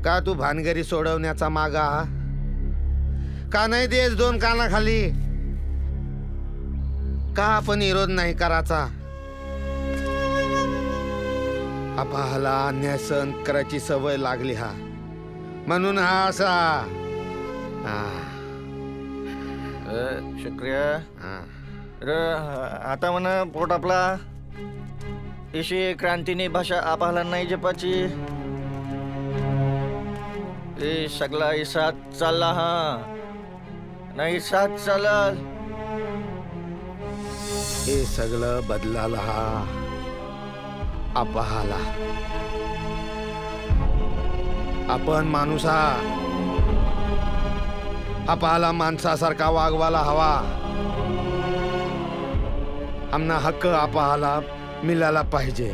का तू भानगरी सोडवण्याचा मागा का नाही देस दोन कानाखाली का आपण विरोध नाही करायचा आपाला अन्याय सहन करायची सवय लागली हा म्हणून हा असा शुक्रिया आता म्हणा पोट आपला इशी क्रांतीनी भाषा आपाला नाही जपाची ए सगळा साथ चालला हा नाही साथ चालल हे सगळं बदलाला हा आपाला आपण माणूस हा आपाला माणसासारखा वागवायला हवा आमना हक्क आपाला मिळाला पाहिजे